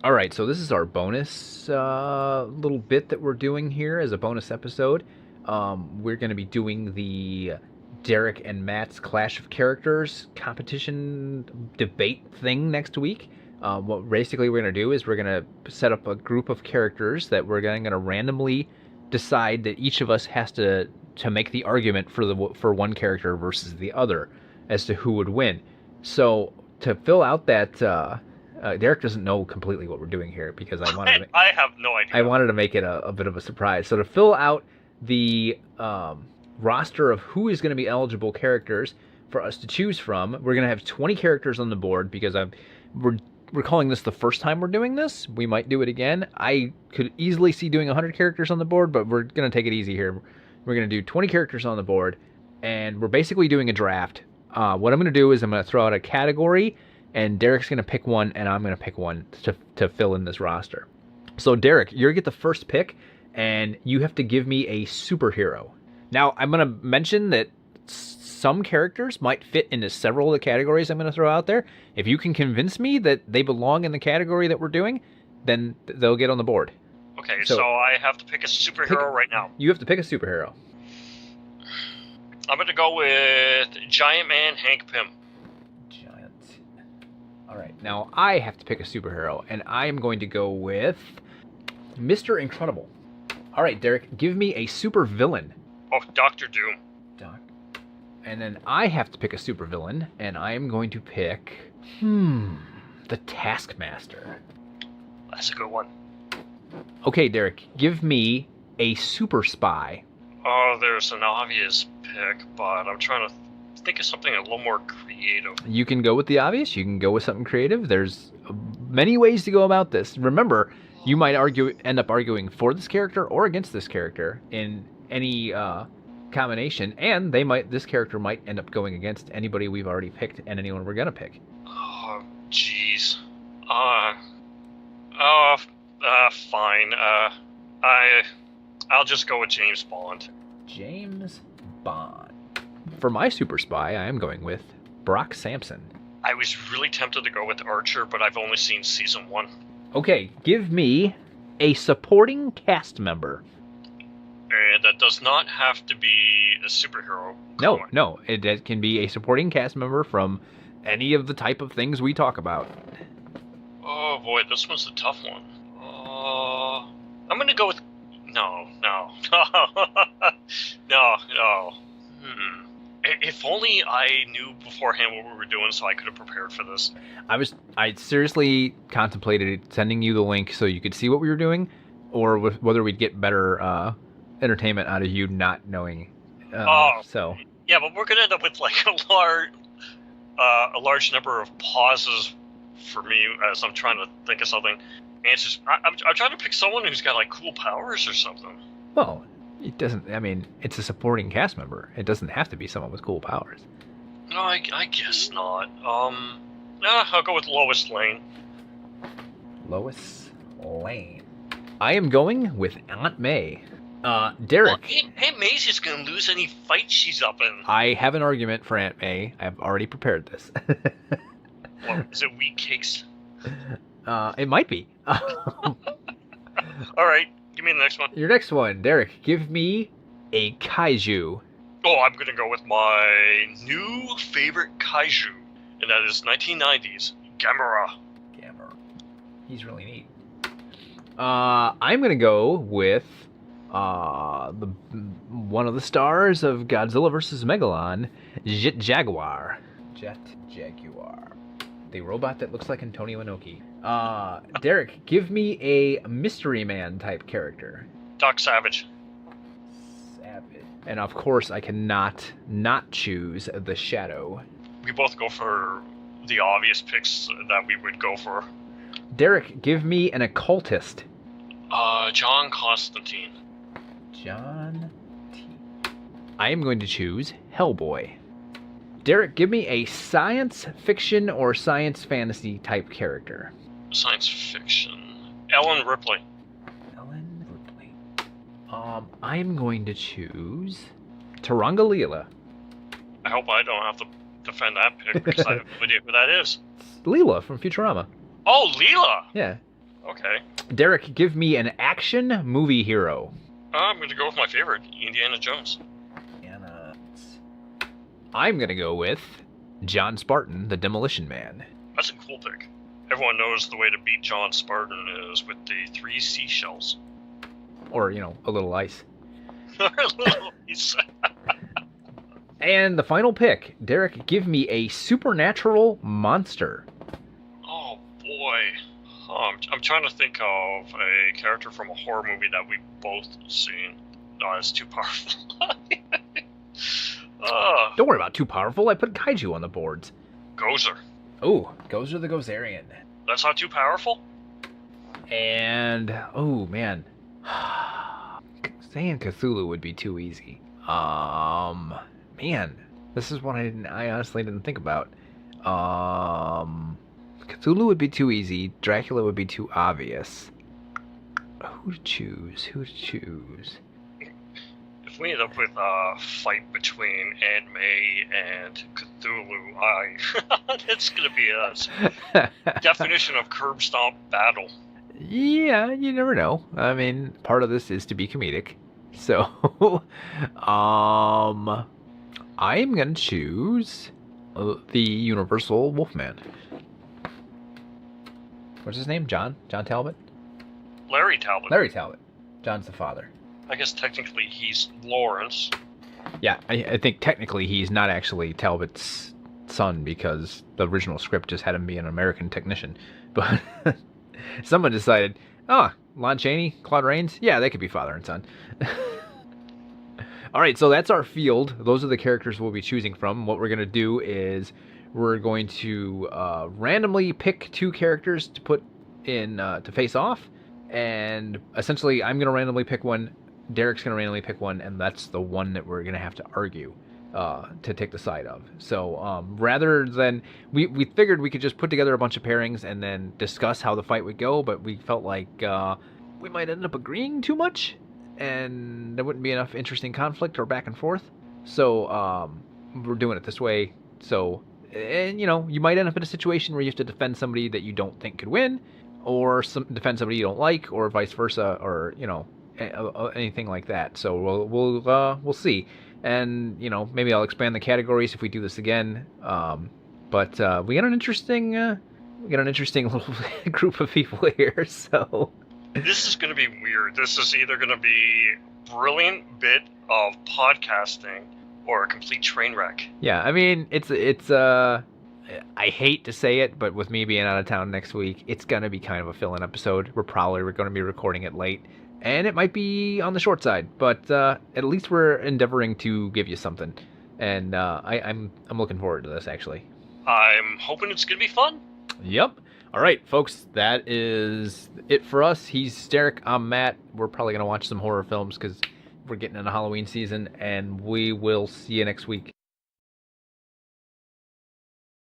All right, so this is our bonus little bit that we're doing here as a bonus episode. We're going to be doing the Derek and Matt's Clash of Characters competition debate thing next week. What basically we're going to do is we're going to set up a group of characters that we're going to randomly decide that each of us has to make the argument for one character versus the other as to who would win. So to fill out that. Derek doesn't know completely what we're doing here because I have no idea. I wanted to make it a bit of a surprise. So to fill out the roster of who is going to be eligible characters for us to choose from, we're going to have 20 characters on the board because we're calling this the first time we're doing this. We might do it again. I could easily see doing 100 characters on the board, but we're going to take it easy here. We're going to do 20 characters on the board, and we're basically doing a draft. What I'm going to do is I'm going to throw out a category, and Derek's going to pick one, and I'm going to pick one to fill in this roster. So, Derek, you're going to get the first pick, and you have to give me a superhero. Now, I'm going to mention that some characters might fit into several of the categories I'm going to throw out there. If you can convince me that they belong in the category that we're doing, then they'll get on the board. Okay, so I have to pick a superhero right now. You have to pick a superhero. I'm going to go with Giant Man Hank Pym. All right, now I have to pick a superhero, and I am going to go with Mr. Incredible. All right, Derek, give me a super villain. Oh, Doctor Doom. And then I have to pick a super villain, and I am going to pick the Taskmaster. That's a good one. Okay, Derek, give me a super spy. Oh, there's an obvious pick, but I'm trying to think of something a little more creative. You can go with the obvious. You can go with something creative. There's many ways to go about this. Remember, you might end up arguing for this character or against this character in any combination, and this character might end up going against anybody we've already picked and anyone we're gonna pick. Oh, jeez. Fine. I'll just go with James Bond. James Bond. For my super spy, I am going with Brock Sampson. I was really tempted to go with Archer, but I've only seen season 1. Okay, give me a supporting cast member. And that does not have to be a superhero. No, it can be a supporting cast member from any of the type of things we talk about. Oh boy, this one's a tough one. I'm gonna go with no. If only I knew beforehand what we were doing, so I could have prepared for this. I seriously contemplated sending you the link so you could see what we were doing, or whether we'd get better entertainment out of you not knowing. So yeah, but we're gonna end up with like a large number of pauses for me as I'm trying to think of something. Answers. I'm trying to pick someone who's got like cool powers or something. Well, it doesn't. I mean, it's a supporting cast member. It doesn't have to be someone with cool powers. No, I guess not. I'll go with Lois Lane. Lois Lane. I am going with Aunt May. Derek. Well, Aunt May's just gonna lose any fight she's up in. I have an argument for Aunt May. I've already prepared this. Well, is it wheat cakes? It might be. All right, give me the next one. Your next one, Derek. Give me a kaiju. Oh, I'm gonna go with my new favorite kaiju, and that is 1990s Gamera. He's really neat. I'm gonna go with one of the stars of Godzilla vs. Megalon, Jet Jaguar. The robot that looks like Antonio Inoki. Derek, give me a Mystery Man type character. Doc Savage. And of course, I cannot not choose the Shadow. We both go for the obvious picks that we would go for. Derek, give me an occultist. John Constantine. I am going to choose Hellboy. Derek, give me a science fiction or science fantasy type character. Science fiction. Ellen Ripley. I am going to choose Turanga Leela. I hope I don't have to defend that pick because I have no idea who that is. It's Leela from Futurama. Oh, Leela! Yeah. Okay. Derek, give me an action movie hero. I'm going to go with my favorite, Indiana Jones. I'm going to go with John Spartan, the Demolition Man. That's a cool pick. Everyone knows the way to beat John Spartan is with the 3 seashells. Or, you know, a little ice. A little piece. And the final pick, Derek, give me a supernatural monster. Oh, boy. I'm trying to think of a character from a horror movie that we've both seen. No, it's too powerful. Don't worry about too powerful. I put Kaiju on the boards. Gozer. Oh, Gozer the Gozerian. That's not too powerful? And, oh, man. Saying Cthulhu would be too easy. Man. This is one I honestly didn't think about. Cthulhu would be too easy. Dracula would be too obvious. Who to choose? If we end up with a fight between Aunt May and Cthulhu, it's going to be a definition of curb stomp battle. Yeah, you never know. I mean, part of this is to be comedic. So, I'm going to choose the Universal Wolfman. What's his name? John Talbot? Larry Talbot. Larry Talbot. John's the father. I guess technically he's Lawrence. Yeah, I think technically he's not actually Talbot's son because the original script just had him be an American technician. But someone decided, Lon Chaney, Claude Rains, yeah, they could be father and son. All right, so that's our field. Those are the characters we'll be choosing from. What we're going to do is we're going to randomly pick 2 characters to put in to face off. And essentially, I'm going to randomly pick one. Derek's going to randomly pick one. And that's the one that we're going to have to argue to take the side of. So rather than... We figured we could just put together a bunch of pairings and then discuss how the fight would go. But we felt like we might end up agreeing too much. And there wouldn't be enough interesting conflict or back and forth. So we're doing it this way. So, and you know, you might end up in a situation where you have to defend somebody that you don't think could win, or defend somebody you don't like, or vice versa, or you know, anything like that. So we'll see. And you know, maybe I'll expand the categories if we do this again. But we got an interesting little group of people here. So. This is going to be weird. This is either going to be a brilliant bit of podcasting or a complete train wreck. Yeah, I mean, it's I hate to say it, but with me being out of town next week, it's going to be kind of a fill-in episode. We're going to be recording it late, and it might be on the short side, but at least we're endeavoring to give you something. And I'm looking forward to this, actually. I'm hoping it's going to be fun. Yep. All right, folks, that is it for us. He's Derek, I'm Matt. We're probably going to watch some horror films because we're getting into Halloween season, and we will see you next week.